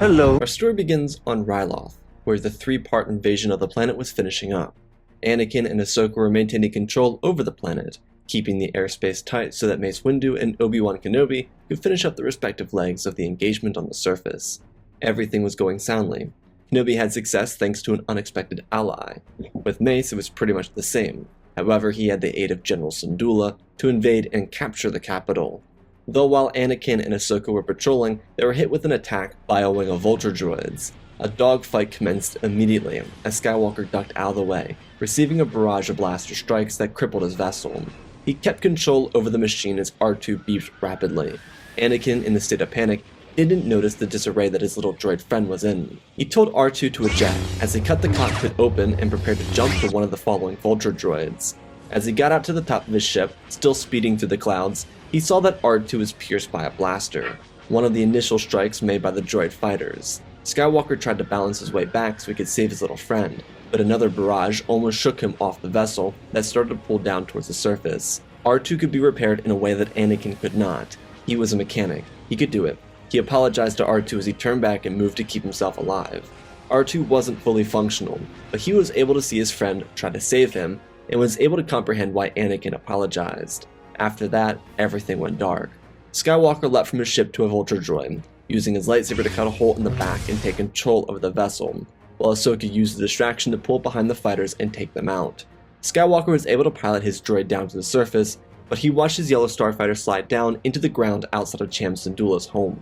Hello. Our story begins on Ryloth, where the three-part invasion of the planet was finishing up. Anakin and Ahsoka were maintaining control over the planet, keeping the airspace tight so that Mace Windu and Obi-Wan Kenobi could finish up the respective legs of the engagement on the surface. Everything was going soundly. Kenobi had success thanks to an unexpected ally. With Mace, it was pretty much the same. However, he had the aid of General Syndulla to invade and capture the capital. Though while Anakin and Ahsoka were patrolling, they were hit with an attack by a wing of vulture droids. A dogfight commenced immediately as Skywalker ducked out of the way, receiving a barrage of blaster strikes that crippled his vessel. He kept control over the machine as R2 beeped rapidly. Anakin, in a state of panic, didn't notice the disarray that his little droid friend was in. He told R2 to eject as he cut the cockpit open and prepared to jump for one of the following vulture droids. As he got out to the top of his ship, still speeding through the clouds, he saw that R2 was pierced by a blaster, one of the initial strikes made by the droid fighters. Skywalker tried to balance his way back so he could save his little friend, but another barrage almost shook him off the vessel that started to pull down towards the surface. R2 could be repaired in a way that Anakin could not. He was a mechanic. He could do it. He apologized to R2 as he turned back and moved to keep himself alive. R2 wasn't fully functional, but he was able to see his friend try to save him and was able to comprehend why Anakin apologized. After that, everything went dark. Skywalker leapt from his ship to a vulture droid, using his lightsaber to cut a hole in the back and take control over the vessel, while Ahsoka used the distraction to pull behind the fighters and take them out. Skywalker was able to pilot his droid down to the surface, but he watched his yellow starfighter slide down into the ground outside of Cham Syndulla's home.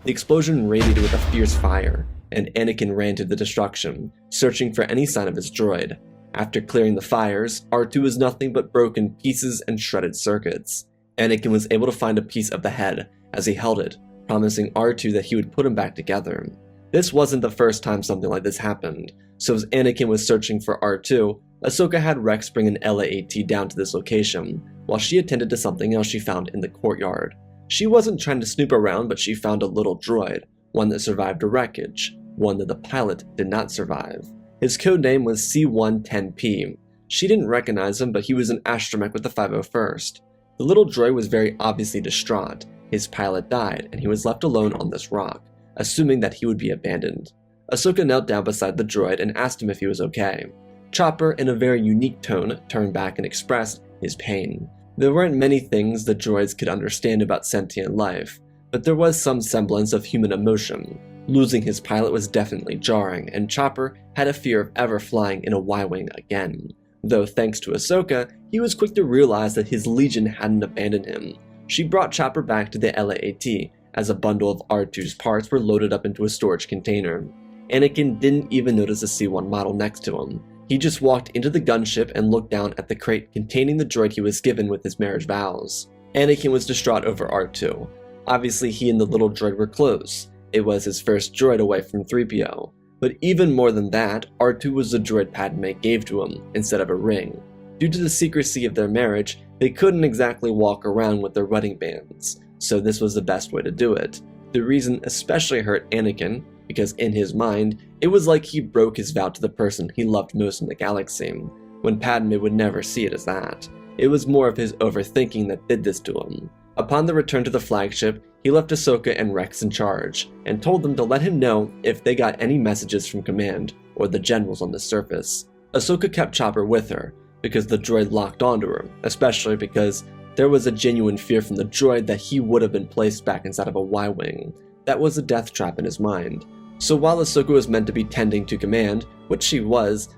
The explosion radiated with a fierce fire, and Anakin ran to the destruction, searching for any sign of his droid. After clearing the fires, R2 was nothing but broken pieces and shredded circuits. Anakin was able to find a piece of the head as he held it, promising R2 that he would put him back together. This wasn't the first time something like this happened, so as Anakin was searching for R2, Ahsoka had Rex bring an LAAT down to this location, while she attended to something else she found in the courtyard. She wasn't trying to snoop around, but she found a little droid, one that survived a wreckage, one that the pilot did not survive. His codename was C110P. She didn't recognize him, but he was an astromech with the 501st. The little droid was very obviously distraught. His pilot died, and he was left alone on this rock, assuming that he would be abandoned. Ahsoka knelt down beside the droid and asked him if he was okay. Chopper, in a very unique tone, turned back and expressed his pain. There weren't many things the droids could understand about sentient life, but there was some semblance of human emotion. Losing his pilot was definitely jarring, and Chopper had a fear of ever flying in a Y-wing again. Though thanks to Ahsoka, he was quick to realize that his Legion hadn't abandoned him. She brought Chopper back to the LAAT, as a bundle of R2's parts were loaded up into a storage container. Anakin didn't even notice the C1 model next to him. He just walked into the gunship and looked down at the crate containing the droid he was given with his marriage vows. Anakin was distraught over R2. Obviously, he and the little droid were close. It was his first droid away from 3PO. But even more than that, R2 was the droid Padme gave to him, instead of a ring. Due to the secrecy of their marriage, they couldn't exactly walk around with their wedding bands, so this was the best way to do it. The reason especially hurt Anakin, because in his mind, it was like he broke his vow to the person he loved most in the galaxy, when Padme would never see it as that. It was more of his overthinking that did this to him. Upon the return to the flagship, he left Ahsoka and Rex in charge, and told them to let him know if they got any messages from Command, or the generals on the surface. Ahsoka kept Chopper with her, because the droid locked onto her, especially because there was a genuine fear from the droid that he would have been placed back inside of a Y-wing. That was a death trap in his mind. So while Ahsoka was meant to be tending to Command, which she was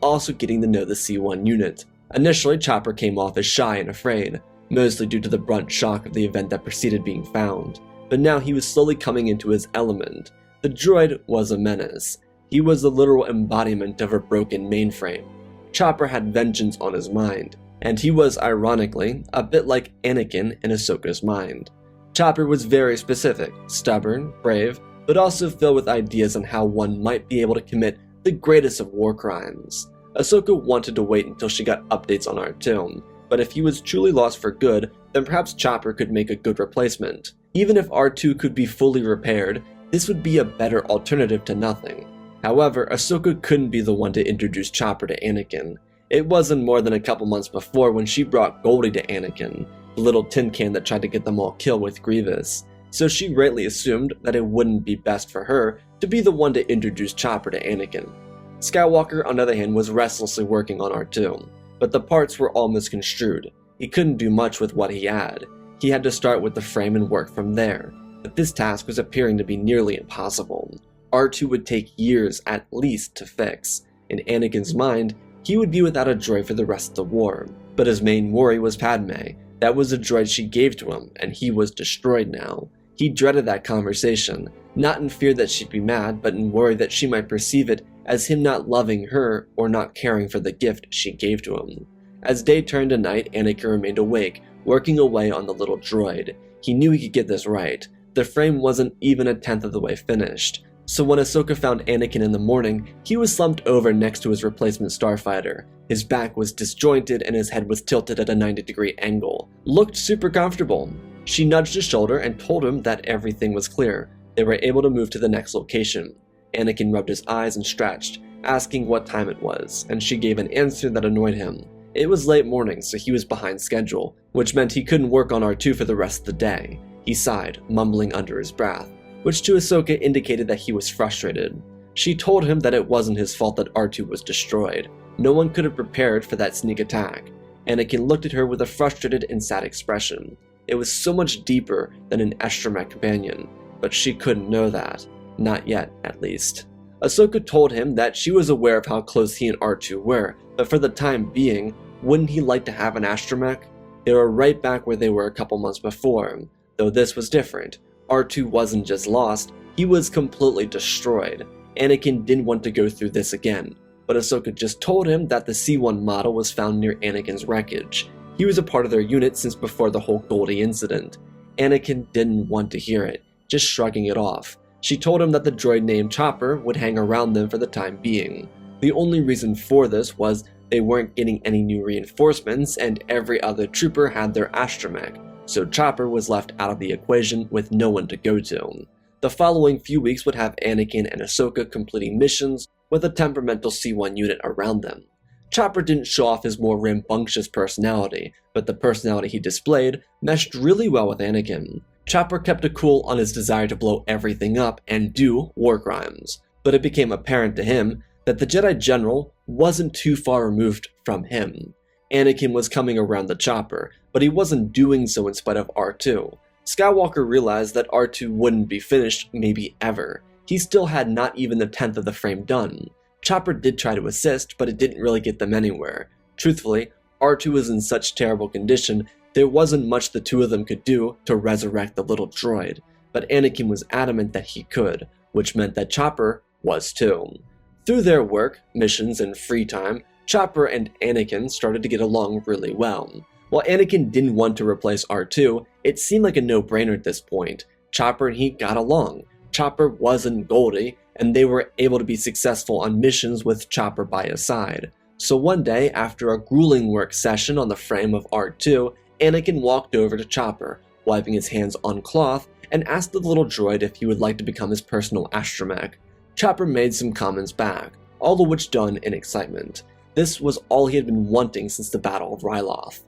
also getting to know the C1 unit. Initially, Chopper came off as shy and afraid, mostly due to the brunt shock of the event that preceded being found, but now he was slowly coming into his element. The droid was a menace. He was the literal embodiment of a broken mainframe. Chopper had vengeance on his mind, and he was, ironically, a bit like Anakin in Ahsoka's mind. Chopper was very specific, stubborn, brave, but also filled with ideas on how one might be able to commit the greatest of war crimes. Ahsoka wanted to wait until she got updates on R2, but if he was truly lost for good, then perhaps Chopper could make a good replacement. Even if R2 could be fully repaired, this would be a better alternative to nothing. However, Ahsoka couldn't be the one to introduce Chopper to Anakin. It wasn't more than a couple months before when she brought Goldie to Anakin, the little tin can that tried to get them all killed with Grievous. so she rightly assumed that it wouldn't be best for her to be the one to introduce Chopper to Anakin. Skywalker, on the other hand, was restlessly working on R2, but the parts were all misconstrued. He couldn't do much with what he had. He had to start with the frame and work from there, but this task was appearing to be nearly impossible. R2 would take years at least to fix. In Anakin's mind, he would be without a droid for the rest of the war, but his main worry was Padme. That was the droid she gave to him, and he was destroyed now. He dreaded that conversation, not in fear that she'd be mad, but in worry that she might perceive it as him not loving her or not caring for the gift she gave to him. As day turned to night, Anakin remained awake, working away on the little droid. He knew he could get this right. The frame wasn't even a tenth of the way finished. So when Ahsoka found Anakin in the morning, he was slumped over next to his replacement starfighter. His back was disjointed and his head was tilted at a 90-degree angle. Looked super comfortable. She nudged his shoulder and told him that everything was clear. They were able to move to the next location. Anakin rubbed his eyes and stretched, asking what time it was, and she gave an answer that annoyed him. It was late morning, so he was behind schedule, which meant he couldn't work on R2 for the rest of the day. He sighed, mumbling under his breath, which to Ahsoka indicated that he was frustrated. She told him that it wasn't his fault that R2 was destroyed. No one could have prepared for that sneak attack. Anakin looked at her with a frustrated and sad expression. It was so much deeper than an astromech companion, but she couldn't know that. Not yet, at least. Ahsoka told him that she was aware of how close he and R2 were, but for the time being, wouldn't he like to have an astromech? They were right back where they were a couple months before, though this was different. R2 wasn't just lost, he was completely destroyed. Anakin didn't want to go through this again, but Ahsoka just told him that the C1 model was found near Anakin's wreckage. He was a part of their unit since before the whole Goldie incident. Anakin didn't want to hear it, just shrugging it off. She told him that the droid named Chopper would hang around them for the time being. The only reason for this was they weren't getting any new reinforcements and every other trooper had their astromech, so Chopper was left out of the equation with no one to go to. The following few weeks would have Anakin and Ahsoka completing missions with a temperamental C1 unit around them. Chopper didn't show off his more rambunctious personality, but the personality he displayed meshed really well with Anakin. Chopper kept a cool on his desire to blow everything up and do war crimes, but it became apparent to him that the Jedi General wasn't too far removed from him. Anakin was coming around the Chopper, but he wasn't doing so in spite of R2. Skywalker realized that R2 wouldn't be finished, maybe ever. He still had not even the 10th of the frame done. Chopper did try to assist, but it didn't really get them anywhere. Truthfully, R2 was in such terrible condition, there wasn't much the two of them could do to resurrect the little droid, but Anakin was adamant that he could, which meant that Chopper was too. Through their work, missions, and free time, Chopper and Anakin started to get along really well. While Anakin didn't want to replace R2, it seemed like a no-brainer at this point. Chopper and he got along. Chopper wasn't Goldie, and they were able to be successful on missions with Chopper by his side. So one day, after a grueling work session on the frame of R2, Anakin walked over to Chopper, wiping his hands on cloth, and asked the little droid if he would like to become his personal astromech. Chopper made some comments back, all of which done in excitement. This was all he had been wanting since the Battle of Ryloth.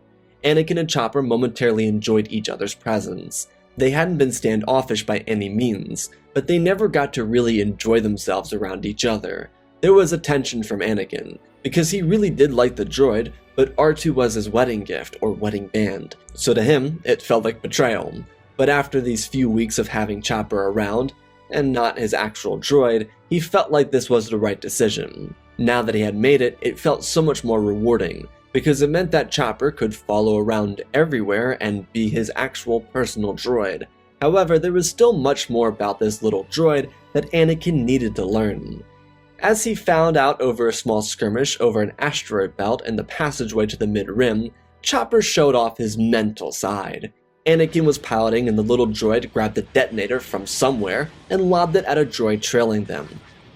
Anakin and Chopper momentarily enjoyed each other's presence. They hadn't been standoffish by any means, but they never got to really enjoy themselves around each other. There was a tension from Anakin, because he really did like the droid, but R2 was his wedding gift or wedding band, so to him it felt like betrayal. But after these few weeks of having Chopper around, and not his actual droid, he felt like this was the right decision. Now that he had made it, it felt so much more rewarding, because it meant that Chopper could follow around everywhere and be his actual personal droid. However, there was still much more about this little droid that Anakin needed to learn. As he found out over a small skirmish over an asteroid belt and the passageway to the mid-rim, Chopper showed off his mental side. Anakin was piloting and the little droid grabbed the detonator from somewhere and lobbed it at a droid trailing them.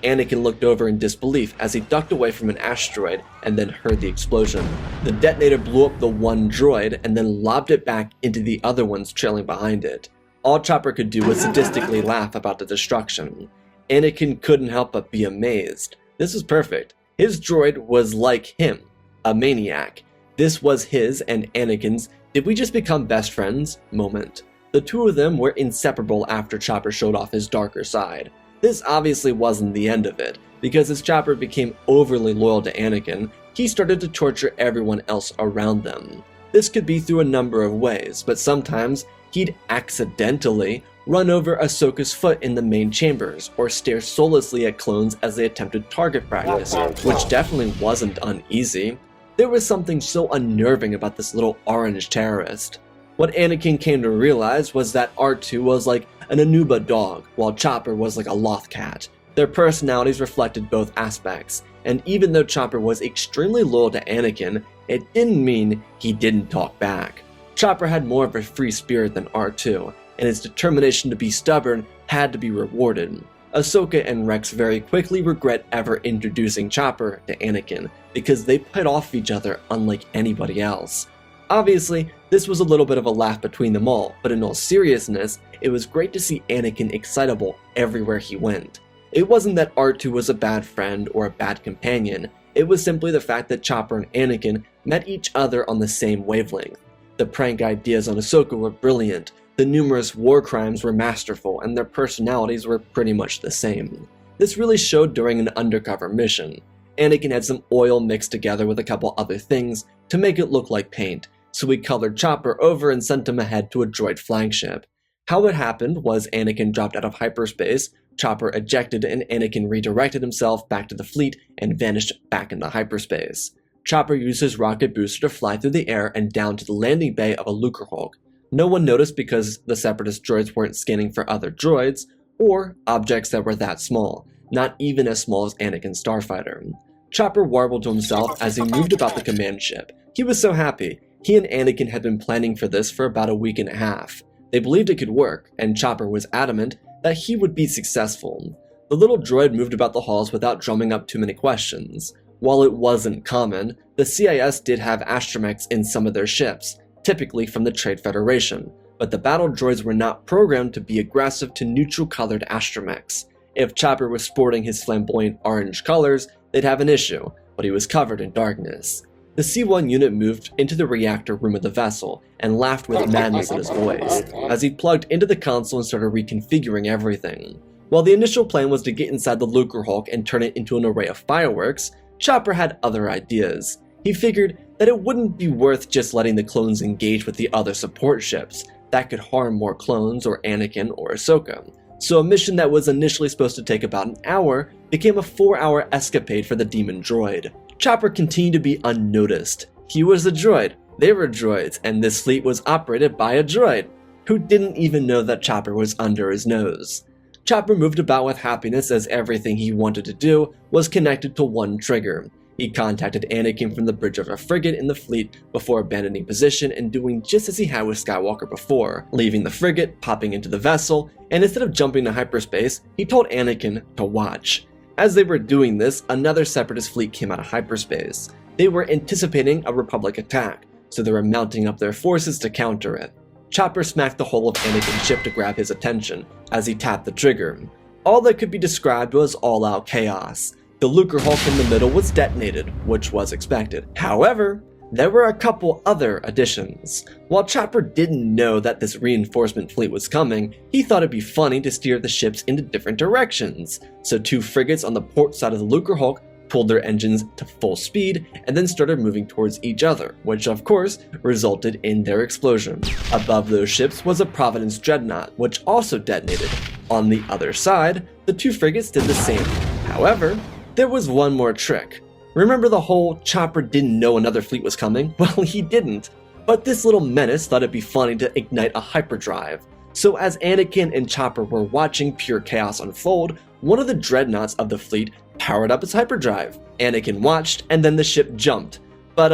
Anakin looked over in disbelief as he ducked away from an asteroid and then heard the explosion. The detonator blew up the one droid and then lobbed it back into the other ones trailing behind it. All Chopper could do was sadistically laugh about the destruction. Anakin couldn't help but be amazed. This was perfect. His droid was like him, a maniac. This was his and Anakin's "did we just become best friends?" moment. The two of them were inseparable after Chopper showed off his darker side. This obviously wasn't the end of it, because as Chopper became overly loyal to Anakin, he started to torture everyone else around them. This could be through a number of ways, but sometimes he'd accidentally run over Ahsoka's foot in the main chambers, or stare soullessly at clones as they attempted target practice, which definitely wasn't uneasy. There was something so unnerving about this little orange terrorist. What Anakin came to realize was that R2 was like an Anuba dog, while Chopper was like a Loth cat. Their personalities reflected both aspects, and even though Chopper was extremely loyal to Anakin, it didn't mean he didn't talk back. Chopper had more of a free spirit than R2, and his determination to be stubborn had to be rewarded. Ahsoka and Rex very quickly regret ever introducing Chopper to Anakin, because they played off each other unlike anybody else. Obviously, this was a little bit of a laugh between them all, but in all seriousness, it was great to see Anakin excitable everywhere he went. It wasn't that R2 was a bad friend or a bad companion, it was simply the fact that Chopper and Anakin met each other on the same wavelength. The prank ideas on Ahsoka were brilliant, the numerous war crimes were masterful, and their personalities were pretty much the same. This really showed during an undercover mission. Anakin had some oil mixed together with a couple other things to make it look like paint, so we colored Chopper over and sent him ahead to a droid flagship. How it happened was Anakin dropped out of hyperspace, Chopper ejected, and Anakin redirected himself back to the fleet and vanished back into hyperspace. Chopper used his rocket booster to fly through the air and down to the landing bay of a Lucrehulk. No one noticed because the Separatist droids weren't scanning for other droids, or objects that were that small, not even as small as Anakin's starfighter. Chopper warbled to himself as he moved about the command ship. He was so happy. He and Anakin had been planning for this for about a week and a half. They believed it could work, and Chopper was adamant that he would be successful. The little droid moved about the halls without drumming up too many questions. While it wasn't common, the CIS did have astromechs in some of their ships, typically from the Trade Federation, but the battle droids were not programmed to be aggressive to neutral-colored astromechs. If Chopper was sporting his flamboyant orange colors, they'd have an issue, but he was covered in darkness. The C1 unit moved into the reactor room of the vessel and laughed with madness in his voice as he plugged into the console and started reconfiguring everything. While the initial plan was to get inside the Lucrehulk and turn it into an array of fireworks, Chopper had other ideas. He figured that it wouldn't be worth just letting the clones engage with the other support ships. That could harm more clones or Anakin or Ahsoka. So a mission that was initially supposed to take about an hour became a 4-hour escapade for the demon droid. Chopper continued to be unnoticed. He was a droid, they were droids, and this fleet was operated by a droid, who didn't even know that Chopper was under his nose. Chopper moved about with happiness as everything he wanted to do was connected to one trigger. He contacted Anakin from the bridge of a frigate in the fleet before abandoning position and doing just as he had with Skywalker before, leaving the frigate, popping into the vessel, and instead of jumping to hyperspace, he told Anakin to watch. As they were doing this, another Separatist fleet came out of hyperspace. They were anticipating a Republic attack, so they were mounting up their forces to counter it. Chopper smacked the hull of Anakin's ship to grab his attention as he tapped the trigger. All that could be described was all-out chaos. The Lucrehulk in the middle was detonated, which was expected. However, there were a couple other additions. While Chopper didn't know that this reinforcement fleet was coming, he thought it'd be funny to steer the ships into different directions. So 2 frigates on the port side of the Lucrehulk pulled their engines to full speed and then started moving towards each other, which of course resulted in their explosion. Above those ships was a Providence dreadnought, which also detonated. On the other side, the 2 frigates did the same. However, there was one more trick. Remember the whole Chopper didn't know another fleet was coming? Well, he didn't. But this little menace thought it'd be funny to ignite a hyperdrive. So as Anakin and Chopper were watching pure chaos unfold, one of the dreadnoughts of the fleet powered up its hyperdrive. Anakin watched, and then the ship jumped. But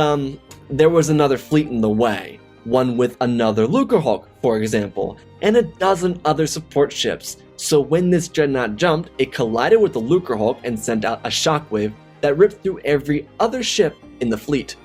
there was another fleet in the way. One with another Lucrehulk, for example, and a dozen other support ships. So when this dreadnought jumped, it collided with the Lucrehulk and sent out a shockwave that ripped through every other ship in the fleet.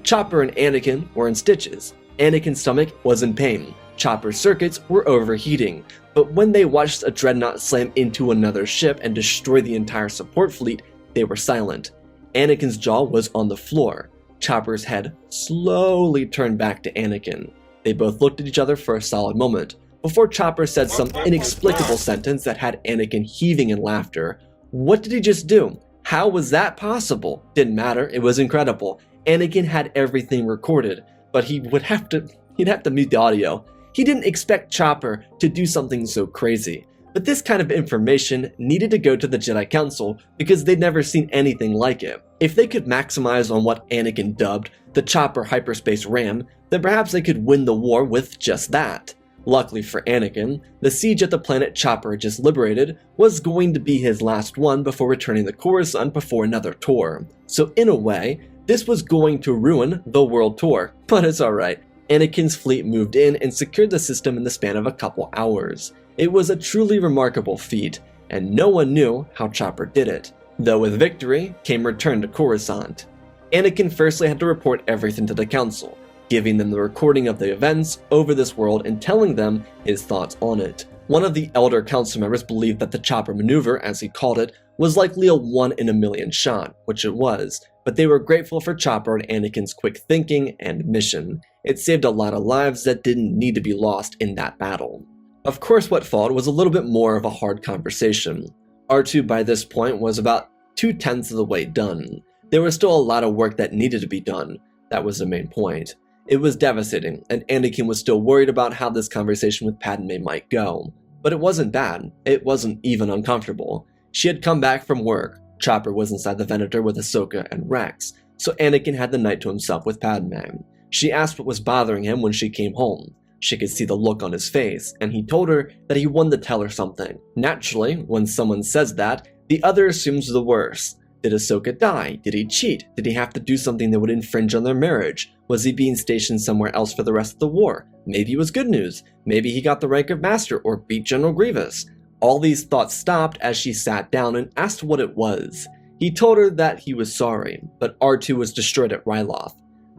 Chopper and Anakin were in stitches. Anakin's stomach was in pain. Chopper's circuits were overheating. But when they watched a dreadnought slam into another ship and destroy the entire support fleet, they were silent. Anakin's jaw was on the floor. Chopper's head slowly turned back to Anakin. They both looked at each other for a solid moment. before Chopper said some inexplicable sentence that had Anakin heaving in laughter. What did he just do? How was that possible? Didn't matter, it was incredible. Anakin had everything recorded, but he'd have to mute the audio. He didn't expect Chopper to do something so crazy. But this kind of information needed to go to the Jedi Council because they'd never seen anything like it. If they could maximize on what Anakin dubbed the Chopper hyperspace ram, then perhaps they could win the war with just that. Luckily for Anakin, the siege at the planet Chopper had just liberated was going to be his last one before returning to Coruscant before another tour. So in a way, this was going to ruin the world tour, but it's alright. Anakin's fleet moved in and secured the system in the span of a couple hours. It was a truly remarkable feat, and no one knew how Chopper did it. Though with victory came return to Coruscant. Anakin firstly had to report everything to the Council, giving them the recording of the events over this world and telling them his thoughts on it. One of the elder council members believed that the Chopper maneuver, as he called it, was likely a 1 in a million shot, which it was, but they were grateful for Chopper and Anakin's quick thinking and mission. It saved a lot of lives that didn't need to be lost in that battle. Of course, what followed was a little bit more of a hard conversation. R2 by this point was about 2/10 of the way done. There was still a lot of work that needed to be done. That was the main point. It was devastating, and Anakin was still worried about how this conversation with Padme might go. But it wasn't bad. It wasn't even uncomfortable. She had come back from work. Chopper was inside the Venator with Ahsoka and Rex, so Anakin had the night to himself with Padme. She asked what was bothering him when she came home. She could see the look on his face, and he told her that he wanted to tell her something. Naturally, when someone says that, the other assumes the worst. Did Ahsoka die? Did he cheat? Did he have to do something that would infringe on their marriage? Was he being stationed somewhere else for the rest of the war? Maybe it was good news. Maybe he got the rank of Master or beat General Grievous. All these thoughts stopped as she sat down and asked what it was. He told her that he was sorry, but R2 was destroyed at Ryloth.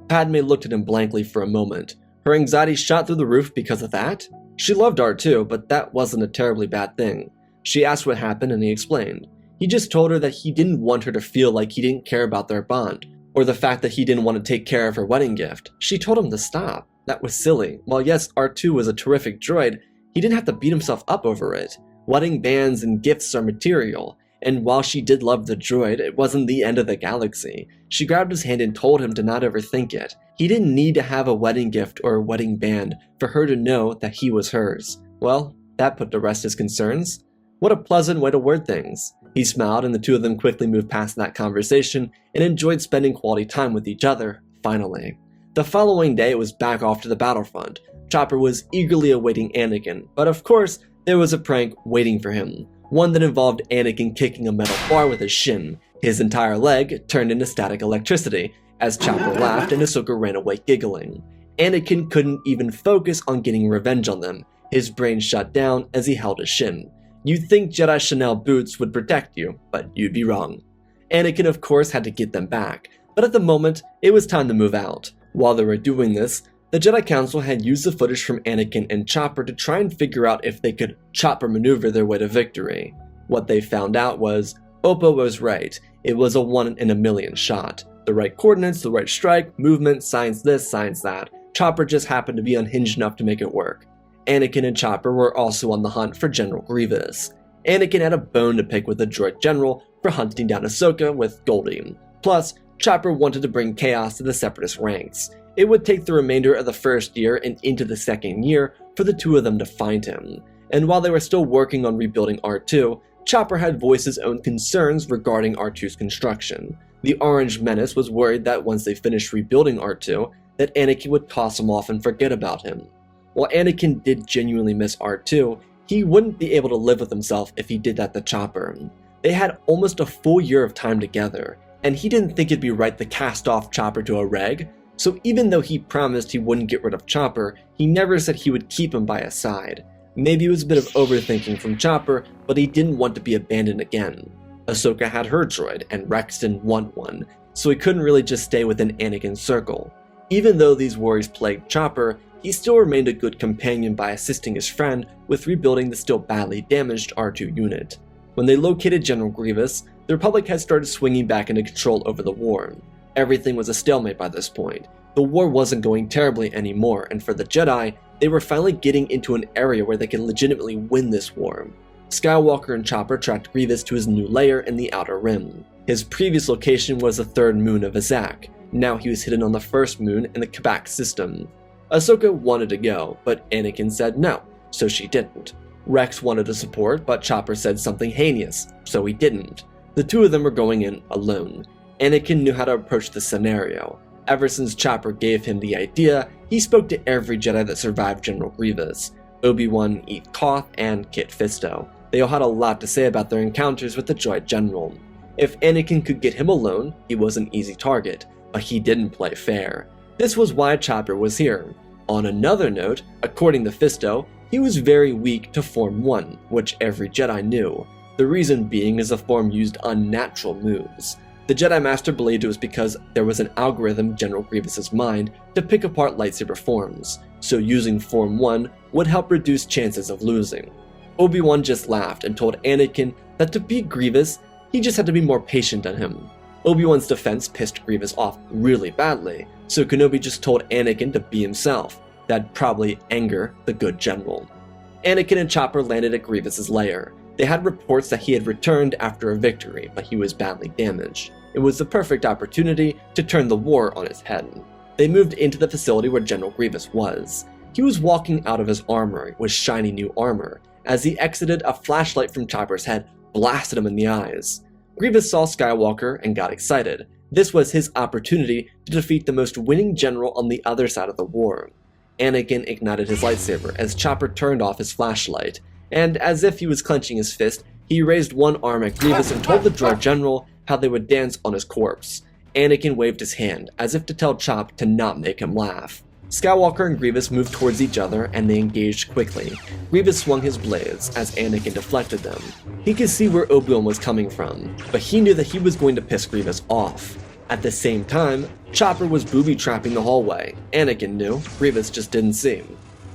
Padme looked at him blankly for a moment. Her anxiety shot through the roof because of that? She loved R2, but that wasn't a terribly bad thing. She asked what happened and he explained. He just told her that he didn't want her to feel like he didn't care about their bond, or the fact that he didn't want to take care of her wedding gift. She told him to stop. That was silly. While yes, R2 was a terrific droid, he didn't have to beat himself up over it. Wedding bands and gifts are material, and while she did love the droid, it wasn't the end of the galaxy. She grabbed his hand and told him to not overthink it. He didn't need to have a wedding gift or a wedding band for her to know that he was hers. Well, that put to rest his concerns. What a pleasant way to word things. He smiled and the two of them quickly moved past that conversation and enjoyed spending quality time with each other, finally. The following day it was back off to the battlefront. Chopper was eagerly awaiting Anakin, but of course, there was a prank waiting for him. One that involved Anakin kicking a metal bar with his shin. His entire leg turned into static electricity, as Chopper laughed and Ahsoka ran away giggling. Anakin couldn't even focus on getting revenge on them. His brain shut down as he held his shin. You'd think Jedi Chanel boots would protect you, but you'd be wrong. Anakin of course had to get them back, but at the moment, it was time to move out. While they were doing this, the Jedi Council had used the footage from Anakin and Chopper to try and figure out if they could Chopper maneuver their way to victory. What they found out was, Oppo was right, it was a 1 in a million shot. The right coordinates, the right strike, movement, science this, science that. Chopper just happened to be unhinged enough to make it work. Anakin and Chopper were also on the hunt for General Grievous. Anakin had a bone to pick with the droid general for hunting down Ahsoka with Goldie. Plus, Chopper wanted to bring chaos to the Separatist ranks. It would take the remainder of the first year and into the second year for the two of them to find him. And while they were still working on rebuilding R2, Chopper had voiced his own concerns regarding R2's construction. The Orange Menace was worried that once they finished rebuilding R2, that Anakin would toss him off and forget about him. While Anakin did genuinely miss R2, he wouldn't be able to live with himself if he did that to Chopper. They had almost a full year of time together, and he didn't think it'd be right to cast off Chopper to a reg, so even though he promised he wouldn't get rid of Chopper, he never said he would keep him by his side. Maybe it was a bit of overthinking from Chopper, but he didn't want to be abandoned again. Ahsoka had her droid, and Rex didn't want one, so he couldn't really just stay within Anakin's circle. Even though these worries plagued Chopper, he still remained a good companion by assisting his friend with rebuilding the still badly damaged R2 unit. When they located General Grievous, the Republic had started swinging back into control over the war. Everything was a stalemate by this point. The war wasn't going terribly anymore, and for the Jedi, They were finally getting into an area where they could legitimately win this war. Skywalker and Chopper tracked Grievous to his new lair in the Outer Rim. His previous location was the third moon of Azak. Now he was hidden on the first moon in the Kabak system. Ahsoka wanted to go, but Anakin said no, so she didn't. Rex wanted to support, but Chopper said something heinous, so he didn't. The two of them were going in alone. Anakin knew how to approach the scenario. Ever since Chopper gave him the idea, he spoke to every Jedi that survived General Grievous: Obi-Wan, Eat Koth, and Kit Fisto. They all had a lot to say about their encounters with the Droid General. If Anakin could get him alone, he was an easy target, but he didn't play fair. This was why Chopper was here. On another note, according to Fisto, he was very weak to Form 1, which every Jedi knew. The reason being is the form used unnatural moves. The Jedi Master believed it was because there was an algorithm in General Grievous's mind to pick apart lightsaber forms, so using Form 1 would help reduce chances of losing. Obi-Wan just laughed and told Anakin that to beat Grievous, he just had to be more patient than him. Obi-Wan's defense pissed Grievous off really badly, so Kenobi just told Anakin to be himself. That'd probably anger the good general. Anakin and Chopper landed at Grievous's lair. They had reports that he had returned after a victory, but he was badly damaged. It was the perfect opportunity to turn the war on his head. They moved into the facility where General Grievous was. He was walking out of his armory with shiny new armor. As he exited, a flashlight from Chopper's head blasted him in the eyes. Grievous saw Skywalker and got excited. This was his opportunity to defeat the most winning general on the other side of the war. Anakin ignited his lightsaber as Chopper turned off his flashlight, and as if he was clenching his fist, he raised one arm at Grievous and told the Droid General how they would dance on his corpse. Anakin waved his hand, as if to tell Chop to not make him laugh. Skywalker and Grievous moved towards each other and they engaged quickly. Grievous swung his blades as Anakin deflected them. He could see where Obi-Wan was coming from, but he knew that he was going to piss Grievous off. At the same time, Chopper was booby-trapping the hallway. Anakin knew, Grievous just didn't see.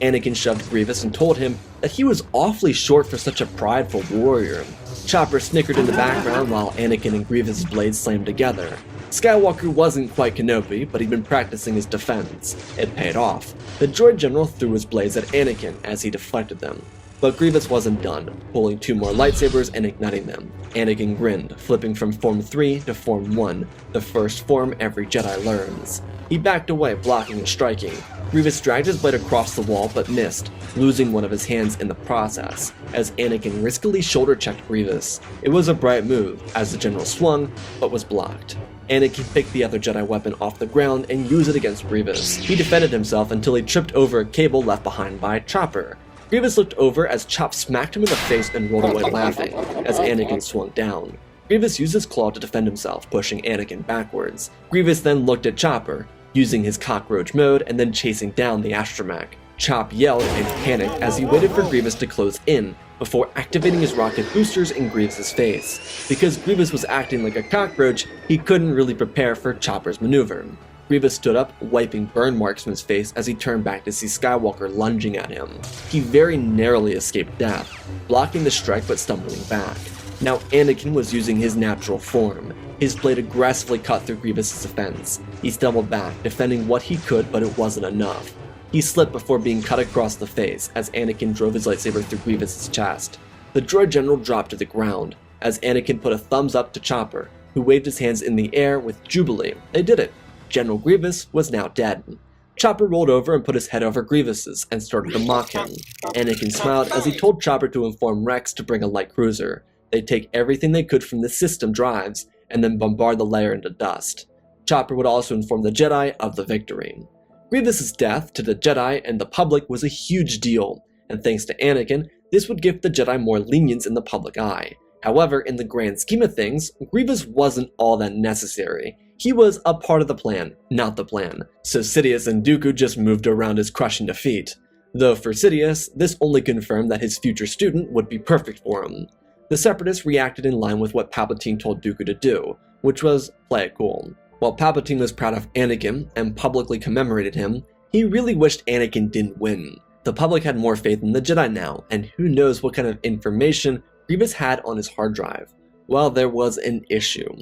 Anakin shoved Grievous and told him that he was awfully short for such a prideful warrior. Chopper snickered in the background while Anakin and Grievous' blades slammed together. Skywalker wasn't quite Kenobi, but he'd been practicing his defense. It paid off. The Droid General threw his blades at Anakin as he deflected them. But Grievous wasn't done, pulling two more lightsabers and igniting them. Anakin grinned, flipping from Form 3 to Form 1, the first form every Jedi learns. He backed away, blocking and striking. Grievous dragged his blade across the wall but missed, losing one of his hands in the process, as Anakin riskily shoulder-checked Grievous. It was a bright move, as the general swung, but was blocked. Anakin picked the other Jedi weapon off the ground and used it against Grievous. He defended himself until he tripped over a cable left behind by Chopper. Grievous looked over as Chop smacked him in the face and rolled away laughing, as Anakin swung down. Grievous used his claw to defend himself, pushing Anakin backwards. Grievous then looked at Chopper, using his cockroach mode and then chasing down the astromech. Chop yelled and panicked as he waited for Grievous to close in, before activating his rocket boosters in Grievous' face. Because Grievous was acting like a cockroach, he couldn't really prepare for Chopper's maneuver. Grievous stood up, wiping burn marks from his face as he turned back to see Skywalker lunging at him. He very narrowly escaped death, blocking the strike but stumbling back. Now Anakin was using his natural form. His blade aggressively cut through Grievous' defense. He stumbled back, defending what he could, but it wasn't enough. He slipped before being cut across the face as Anakin drove his lightsaber through Grievous' chest. The Droid General dropped to the ground, as Anakin put a thumbs up to Chopper, who waved his hands in the air with jubilee. They did it. General Grievous was now dead. Chopper rolled over and put his head over Grievous's and started to mock him. Anakin smiled as he told Chopper to inform Rex to bring a light cruiser. They'd take everything they could from the system drives and then bombard the lair into dust. Chopper would also inform the Jedi of the victory. Grievous' death to the Jedi and the public was a huge deal, and thanks to Anakin, this would give the Jedi more lenience in the public eye. However, in the grand scheme of things, Grievous wasn't all that necessary. He was a part of the plan, not the plan, so Sidious and Dooku just moved around his crushing defeat. Though for Sidious, this only confirmed that his future student would be perfect for him. The Separatists reacted in line with what Palpatine told Dooku to do, which was play it cool. While Palpatine was proud of Anakin and publicly commemorated him, he really wished Anakin didn't win. The public had more faith in the Jedi now, and who knows what kind of information Grievous had on his hard drive. Well, there was an issue.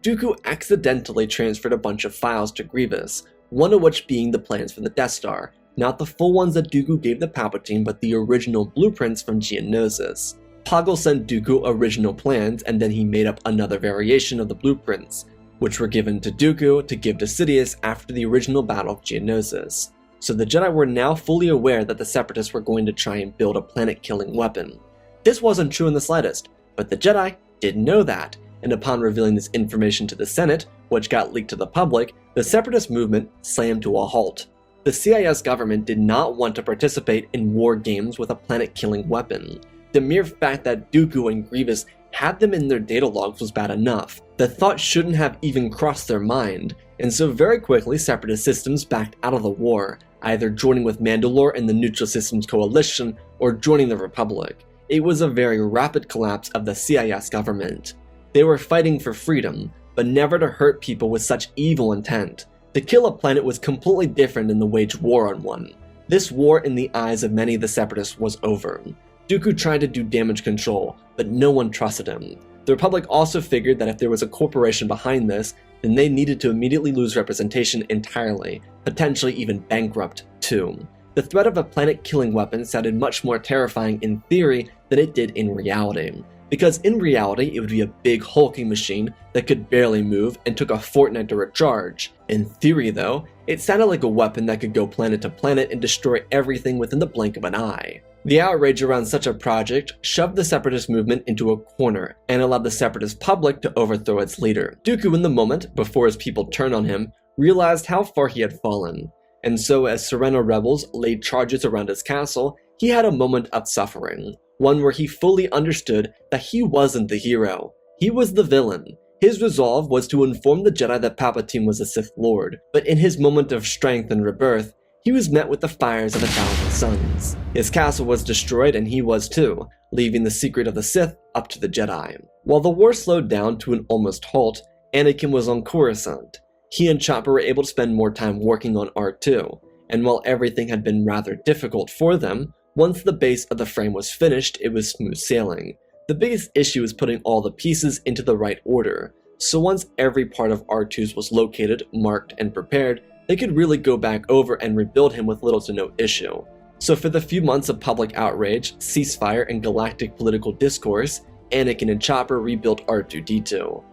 Dooku accidentally transferred a bunch of files to Grievous, one of which being the plans for the Death Star, not the full ones that Dooku gave to Palpatine, but the original blueprints from Geonosis. Poggle sent Dooku original plans, and then he made up another variation of the blueprints, which were given to Dooku to give to Sidious after the original Battle of Geonosis. So the Jedi were now fully aware that the Separatists were going to try and build a planet-killing weapon. This wasn't true in the slightest, but the Jedi didn't know that, and upon revealing this information to the Senate, which got leaked to the public, the Separatist movement slammed to a halt. The CIS government did not want to participate in war games with a planet-killing weapon. The mere fact that Dooku and Grievous had them in their data logs was bad enough. The thought shouldn't have even crossed their mind, and so very quickly Separatist systems backed out of the war, either joining with Mandalore and the Neutral Systems Coalition or joining the Republic. It was a very rapid collapse of the CIS government. They were fighting for freedom, but never to hurt people with such evil intent. To kill a planet was completely different than to wage war on one. This war, in the eyes of many of the Separatists, was over. Dooku tried to do damage control, but no one trusted him. The Republic also figured that if there was a corporation behind this, then they needed to immediately lose representation entirely, potentially even bankrupt too. The threat of a planet-killing weapon sounded much more terrifying in theory than it did in reality, because in reality it would be a big hulking machine that could barely move and took a fortnight to recharge. In theory though, it sounded like a weapon that could go planet to planet and destroy everything within the blink of an eye. The outrage around such a project shoved the Separatist movement into a corner and allowed the Separatist public to overthrow its leader. Dooku, in the moment, before his people turned on him, realized how far he had fallen, and so as Sereno rebels laid charges around his castle, he had a moment of suffering, one where he fully understood that he wasn't the hero, he was the villain. His resolve was to inform the Jedi that Palpatine was a Sith Lord, but in his moment of strength and rebirth, he was met with the fires of 1,000 suns. His castle was destroyed and he was too, leaving the secret of the Sith up to the Jedi. While the war slowed down to an almost halt, Anakin was on Coruscant. He and Chopper were able to spend more time working on R2, and while everything had been rather difficult for them, once the base of the frame was finished, it was smooth sailing. The biggest issue was putting all the pieces into the right order, so once every part of R2's was located, marked, and prepared, they could really go back over and rebuild him with little to no issue. So for the few months of public outrage, ceasefire, and galactic political discourse, Anakin and Chopper rebuilt R2-D2.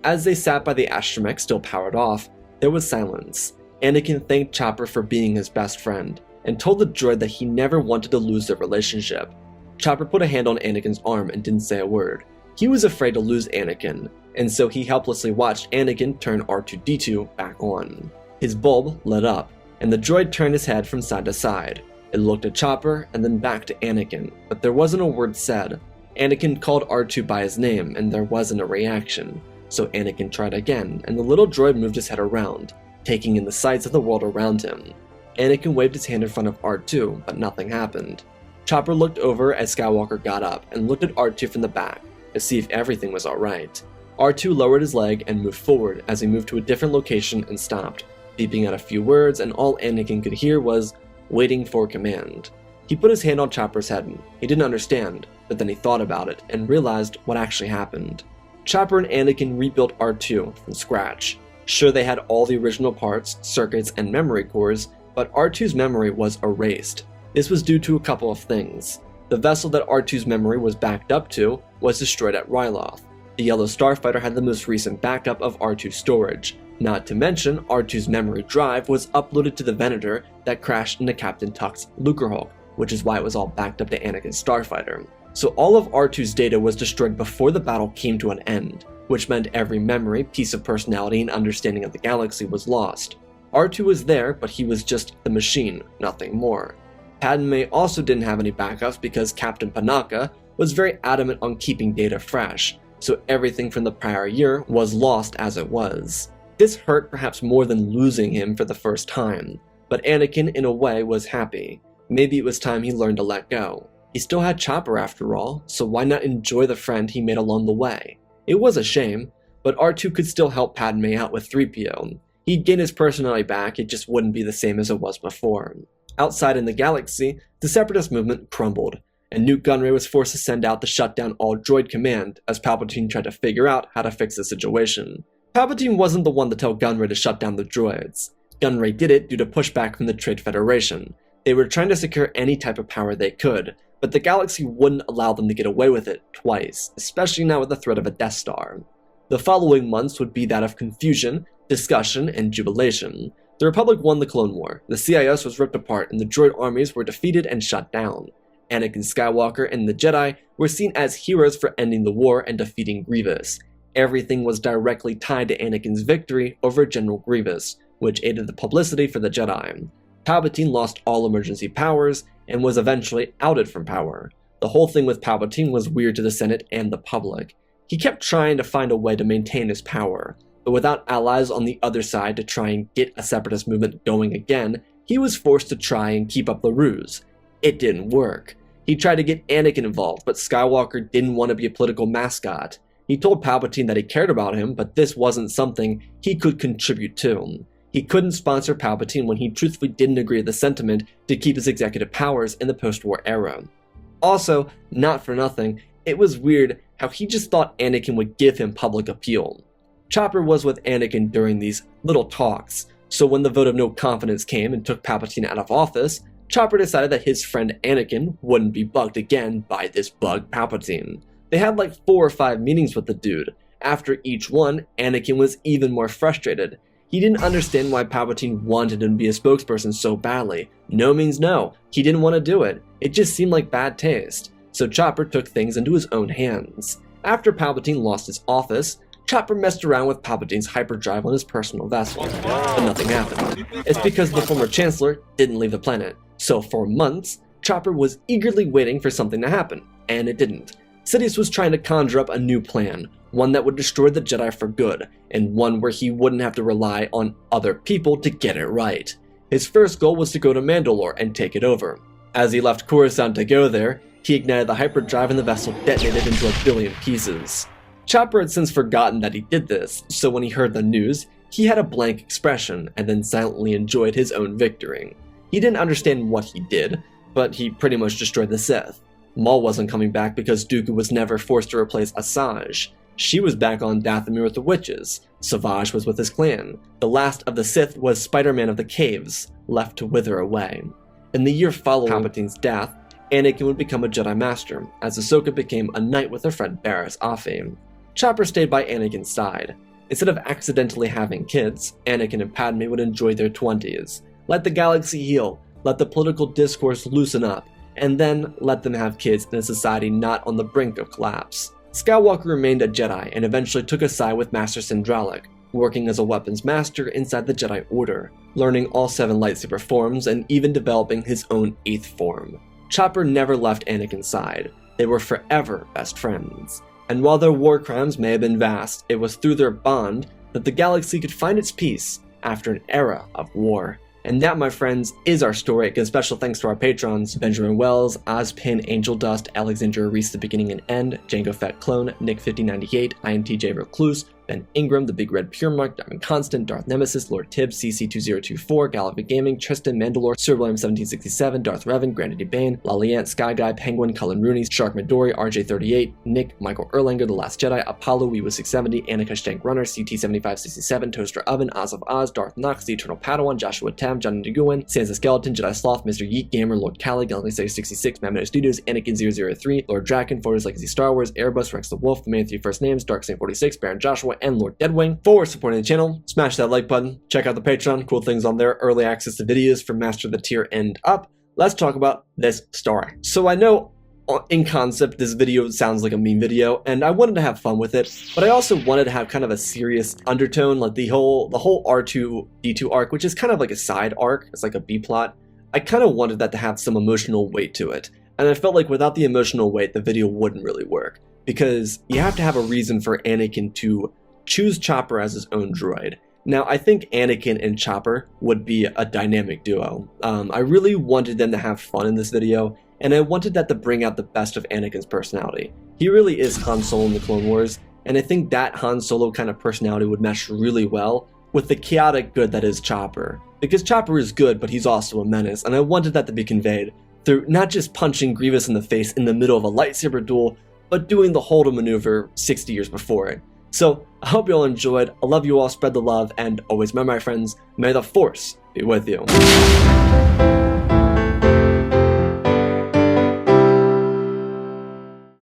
As they sat by the astromech still powered off, there was silence. Anakin thanked Chopper for being his best friend, and told the droid that he never wanted to lose their relationship. Chopper put a hand on Anakin's arm and didn't say a word. He was afraid to lose Anakin, and so he helplessly watched Anakin turn R2-D2 back on. His bulb lit up, and the droid turned his head from side to side. It looked at Chopper and then back to Anakin, but there wasn't a word said. Anakin called R2 by his name, and there wasn't a reaction. So Anakin tried again, and the little droid moved his head around, taking in the sights of the world around him. Anakin waved his hand in front of R2, but nothing happened. Chopper looked over as Skywalker got up and looked at R2 from the back to see if everything was alright. R2 lowered his leg and moved forward as he moved to a different location and stopped, beeping out a few words, and all Anakin could hear was, "Waiting for command." He put his hand on Chopper's head. He didn't understand, but then he thought about it and realized what actually happened. Chopper and Anakin rebuilt R2 from scratch. Sure, they had all the original parts, circuits, and memory cores, but R2's memory was erased. This was due to a couple of things. The vessel that R2's memory was backed up to was destroyed at Ryloth. The Yellow Starfighter had the most recent backup of R2's storage. Not to mention, R2's memory drive was uploaded to the Venator that crashed into Captain Tuck's Lucrehulk, which is why it was all backed up to Anakin's Starfighter. So all of R2's data was destroyed before the battle came to an end, which meant every memory, piece of personality, and understanding of the galaxy was lost. R2 was there, but he was just the machine, nothing more. Padme also didn't have any backups because Captain Panaka was very adamant on keeping data fresh, so everything from the prior year was lost as it was. This hurt perhaps more than losing him for the first time, but Anakin in a way was happy. Maybe it was time he learned to let go. He still had Chopper after all, so why not enjoy the friend he made along the way? It was a shame, but R2 could still help Padme out with 3PO. He'd gain his personality back, it just wouldn't be the same as it was before. Outside in the galaxy, the Separatist movement crumbled, and Newt Gunray was forced to send out to shut down all droid command as Palpatine tried to figure out how to fix the situation. Palpatine wasn't the one to tell Gunray to shut down the droids. Gunray did it due to pushback from the Trade Federation. They were trying to secure any type of power they could, but the galaxy wouldn't allow them to get away with it twice, especially now with the threat of a Death Star. The following months would be that of confusion, discussion, and jubilation. The Republic won the Clone War, the CIS was ripped apart, and the droid armies were defeated and shut down. Anakin Skywalker and the Jedi were seen as heroes for ending the war and defeating Grievous. Everything was directly tied to Anakin's victory over General Grievous, which aided the publicity for the Jedi. Palpatine lost all emergency powers and was eventually outed from power. The whole thing with Palpatine was weird to the Senate and the public. He kept trying to find a way to maintain his power, but without allies on the other side to try and get a separatist movement going again, he was forced to try and keep up the ruse. It didn't work. He tried to get Anakin involved, but Skywalker didn't want to be a political mascot. He told Palpatine that he cared about him, but this wasn't something he could contribute to. He couldn't sponsor Palpatine when he truthfully didn't agree with the sentiment to keep his executive powers in the post-war era. Also, not for nothing, it was weird how he just thought Anakin would give him public appeal. Chopper was with Anakin during these little talks, so when the vote of no confidence came and took Palpatine out of office, Chopper decided that his friend Anakin wouldn't be bugged again by this bug Palpatine. They had like 4 or 5 meetings with the dude. After each one, Anakin was even more frustrated. He didn't understand why Palpatine wanted him to be a spokesperson so badly. No means no. He didn't want to do it. It just seemed like bad taste. So Chopper took things into his own hands. After Palpatine lost his office, Chopper messed around with Palpatine's hyperdrive on his personal vessel, but nothing happened. It's because the former Chancellor didn't leave the planet. So for months, Chopper was eagerly waiting for something to happen, and it didn't. Sidious was trying to conjure up a new plan, one that would destroy the Jedi for good, and one where he wouldn't have to rely on other people to get it right. His first goal was to go to Mandalore and take it over. As he left Coruscant to go there, he ignited the hyperdrive and the vessel detonated into 1 billion pieces. Chopper had since forgotten that he did this, so when he heard the news, he had a blank expression and then silently enjoyed his own victory. He didn't understand what he did, but he pretty much destroyed the Sith. Maul wasn't coming back because Dooku was never forced to replace Asajj. She was back on Dathomir with the witches. Savage was with his clan. The last of the Sith was Spider-Man of the Caves, left to wither away. In the year following Palpatine's death, Anakin would become a Jedi Master, as Ahsoka became a knight with her friend Barriss Offee. Chopper stayed by Anakin's side. Instead of accidentally having kids, Anakin and Padme would enjoy their 20s. Let the galaxy heal, let the political discourse loosen up, and then let them have kids in a society not on the brink of collapse. Skywalker remained a Jedi and eventually took a side with Master Syndralic, working as a weapons master inside the Jedi Order, learning all 7 lightsaber forms and even developing his own 8th form. Chopper never left Anakin's side. They were forever best friends. And while their war crimes may have been vast, it was through their bond that the galaxy could find its peace after an era of war. And that, my friends, is our story. Again, special thanks to our patrons: Benjamin Wells, Ozpin, Angel Dust, Alexandra Reese, The Beginning and End, Django Fat Clone, Nick5098, INTJ Recluse, Ben Ingram, The Big Red Pure Mark, Diamond Constant, Darth Nemesis, Lord Tibbs, CC2024, Galavic Gaming, Tristan Mandalore, Sir William 1767, Darth Revan, Grandy Bane, Laliant, Sky Guy, Penguin, Cullen Rooney, Shark Midori, RJ38, Nick, Michael Erlanger, The Last Jedi, Apollo, Weewa670, Annika Stank Runner, CT7567, Toaster Oven, Oz of Oz, Darth Knox, The Eternal Padawan, Joshua Tam, John Nguyen, Sansa Skeleton, Jedi Sloth, Mr. Yeet Gamer, Lord Cali, Galaxy 66, Mammoth Studios, Anakin 003, Lord Draken, Photos Legacy Star Wars, Airbus, Rex the Wolf, The Man 3 First Names, Dark Saint 46, Baron Joshua, and Lord Deadwing. For supporting the channel, smash that like button, check out the Patreon, cool things on there, early access to videos from Master of the Tier and up. Let's talk about this story. So I know in concept this video sounds like a meme video, and I wanted to have fun with it, but I also wanted to have kind of a serious undertone, like the whole R2-D2 arc, which is kind of like a side arc, it's like a B-plot. I kind of wanted that to have some emotional weight to it, and I felt like without the emotional weight, the video wouldn't really work, because you have to have a reason for Anakin to choose Chopper as his own droid. Now, I think Anakin and Chopper would be a dynamic duo. I really wanted them to have fun in this video, and I wanted that to bring out the best of Anakin's personality. He really is Han Solo in the Clone Wars, and I think that Han Solo kind of personality would mesh really well with the chaotic good that is Chopper. Because Chopper is good, but he's also a menace, and I wanted that to be conveyed through not just punching Grievous in the face in the middle of a lightsaber duel, but doing the Holdo maneuver 60 years before it. So, I hope you all enjoyed. I love you all, spread the love, and always remember, my friends, may the Force be with you.